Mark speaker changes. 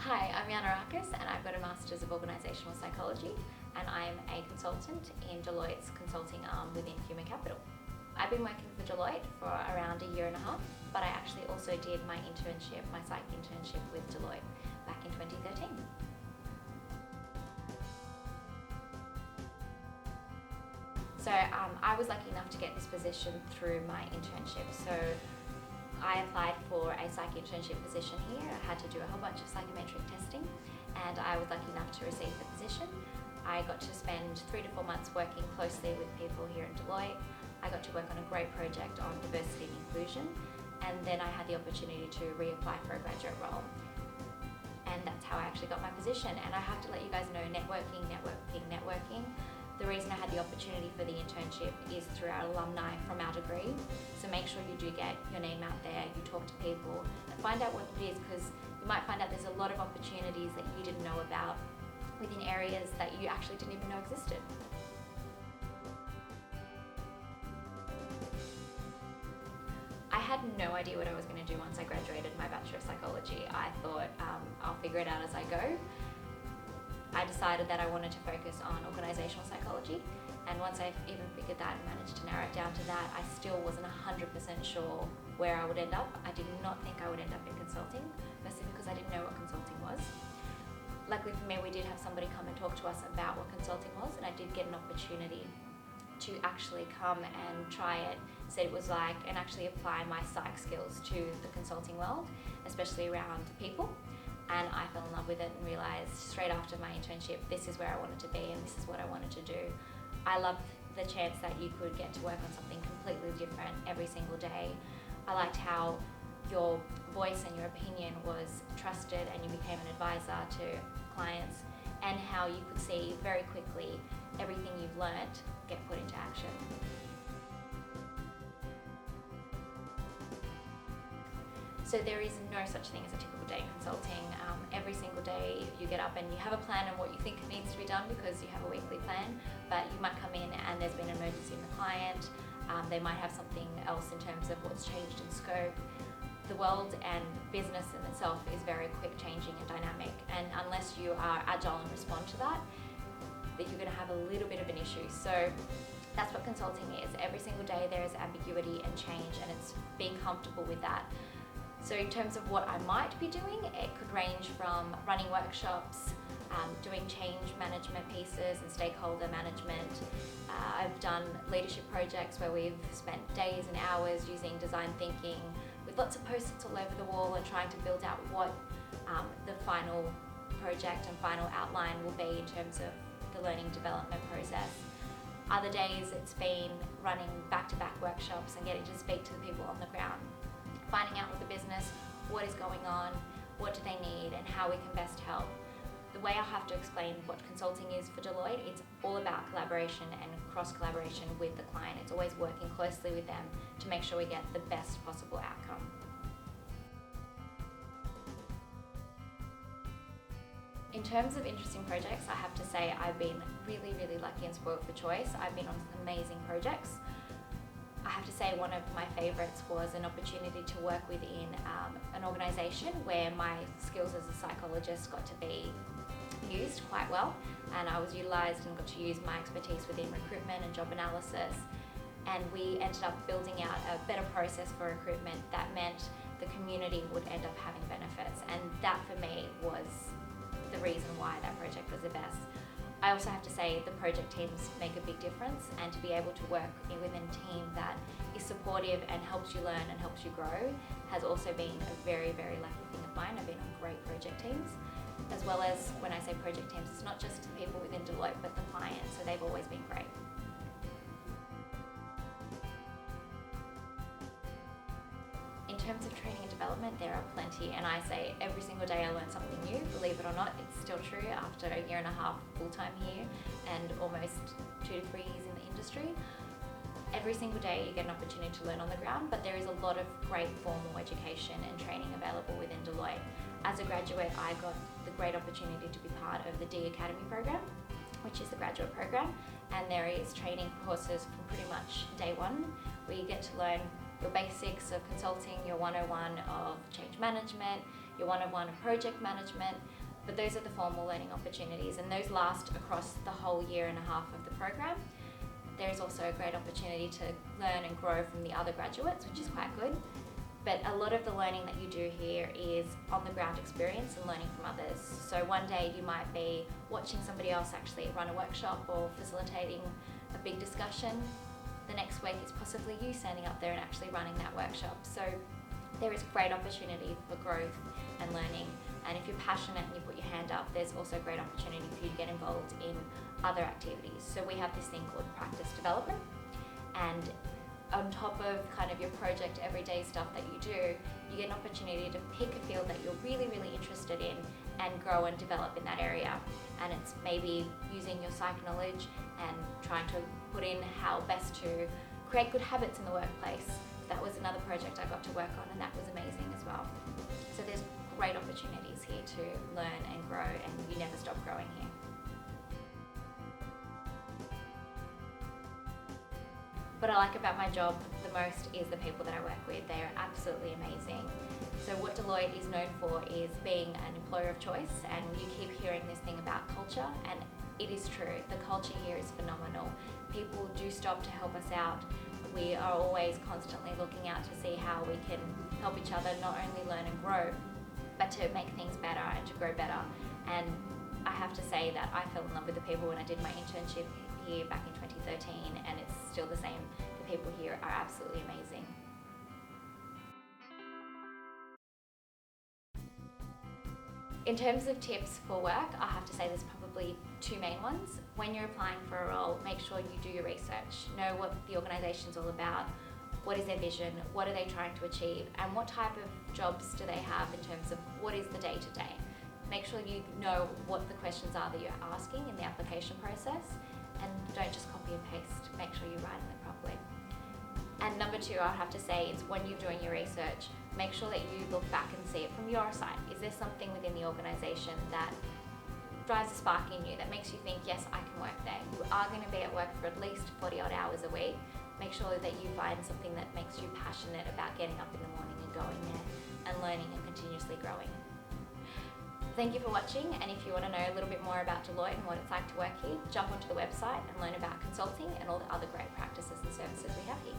Speaker 1: Hi, I'm Yianna Rakis and I've got a Masters of Organisational Psychology and I'm a consultant in Deloitte's consulting arm within human capital. I've been working for Deloitte for around a year and a half, but I actually also did my internship, my psych internship with Deloitte back in 2013. So I was lucky enough to get this position through my internship. So I applied for a psych internship position here. I had to do a whole bunch of psychometric testing and I was lucky enough to receive the position. I got to spend 3 to 4 months working closely with people here in Deloitte. I got to work on a great project on diversity and inclusion, and then I had the opportunity to reapply for a graduate role. And that's how I actually got my position. And I have to let you guys know, networking. The reason I had the opportunity for the internship is through our alumni from our degree. So make sure you do get your name out there, you talk to people and find out what it is, because you might find out there's a lot of opportunities that you didn't know about within areas that you actually didn't even know existed. I had no idea what I was going to do once I graduated my Bachelor of Psychology. I thought I'll figure it out as I go. I decided that I wanted to focus on organisational psychology, and once I even figured that and managed to narrow it down to that, I still wasn't 100% sure where I would end up. I did not think I would end up in consulting, mostly because I didn't know what consulting was. Luckily for me, we did have somebody come and talk to us about what consulting was, and I did get an opportunity to actually come and try it, see what it was like, and actually apply my psych skills to the consulting world, especially around people. And I fell in love with it and realised straight after my internship, this is where I wanted to be and this is what I wanted to do. I loved the chance that you could get to work on something completely different every single day. I liked how your voice and your opinion was trusted and you became an advisor to clients, and how you could see very quickly everything you've learnt get put into action. So there is no such thing as a typical day in consulting. Every single day you get up and you have a plan on what you think needs to be done because you have a weekly plan, but you might come in and there's been an emergency in the client. They might have something else in terms of what's changed in scope. The world and business in itself is very quick changing and dynamic, and unless you are agile and respond to that, that you're going to have a little bit of an issue. So that's what consulting is. Every single day there is ambiguity and change, and it's being comfortable with that. So in terms of what I might be doing, it could range from running workshops, doing change management pieces and stakeholder management. I've done leadership projects where we've spent days and hours using design thinking with lots of post-its all over the wall and trying to build out what the final project and final outline will be in terms of the learning development process. Other days it's been running back-to-back workshops and getting to speak to the people on the ground, finding out with the business what is going on, what do they need, and how we can best help. The way I have to explain what consulting is for Deloitte, it's all about collaboration and cross-collaboration with the client. It's always working closely with them to make sure we get the best possible outcome. In terms of interesting projects, I have to say I've been really, really lucky and spoiled for choice. I've been on some amazing projects. I have to say one of my favourites was an opportunity to work within an organisation where my skills as a psychologist got to be used quite well, and I was utilised and got to use my expertise within recruitment and job analysis, and we ended up building out a better process for recruitment that meant the community would end up having benefits, and that for me was the reason why that project was the best. I also have to say the project teams make a big difference, and to be able to work within a team that is supportive and helps you learn and helps you grow has also been a very, very lucky thing of mine. I've been on great project teams, as well as when I say project teams, it's not just the people within Deloitte but the clients, so they've always been great. In terms of training and development, there are plenty, and I say every single day I learn something new. Believe it or not, it's still true after a year and a half full-time here and almost 2 to 3 years in the industry. Every single day you get an opportunity to learn on the ground, but there is a lot of great formal education and training available within Deloitte. As a graduate, I got the great opportunity to be part of the D Academy program, which is the graduate program, and there is training courses from pretty much day one, where you get to learn your basics of consulting, your 101 of change management, your one-on-one project management, but those are the formal learning opportunities, and those last across the whole year and a half of the program. There is also a great opportunity to learn and grow from the other graduates, which is quite good. But a lot of the learning that you do here is on the ground experience and learning from others. So one day you might be watching somebody else actually run a workshop or facilitating a big discussion. The next week it's possibly you standing up there and actually running that workshop. So there is great opportunity for growth and learning. And if you're passionate and you put your hand up, there's also a great opportunity for you to get involved in other activities. So we have this thing called practice development, and on top of kind of your project everyday stuff that you do, you get an opportunity to pick a field that you're really, really interested in and grow and develop in that area. And it's maybe using your psych knowledge and trying to put in how best to create good habits in the workplace. That was another project I got to work on, and that was amazing as well. So there's great opportunities here to learn and grow, and you never stop growing here. What I like about my job the most is the people that I work with. They are absolutely amazing. So what Deloitte is known for is being an employer of choice, and you keep hearing this thing about culture, and it is true. The culture here is phenomenal. People do stop to help us out. We are always constantly looking out to see how we can help each other not only learn and grow, but to make things better and to grow better. And I have to say that I fell in love with the people when I did my internship here back in 2013, and it's still the same. The people here are absolutely amazing. In terms of tips for work, I have to say there's probably two main ones. When you're applying for a role, make sure you do your research. Know what the organisation's all about, what is their vision, what are they trying to achieve, and what type of jobs do they have in terms of what is the day-to-day. Make sure you know what the questions are that you're asking in the application process, and don't just copy and paste. Make sure you're writing them properly. And number two, I have to say, is when you're doing your research, make sure that you look back and see it from your side. Is there something within the organisation that drives a spark in you, that makes you think, yes, I can work there? You are going to be at work for at least 40 odd hours a week. Make sure that you find something that makes you passionate about getting up in the morning and going there and learning and continuously growing. Thank you for watching, and if you want to know a little bit more about Deloitte and what it's like to work here, jump onto the website and learn about consulting and all the other great practices and services we have here.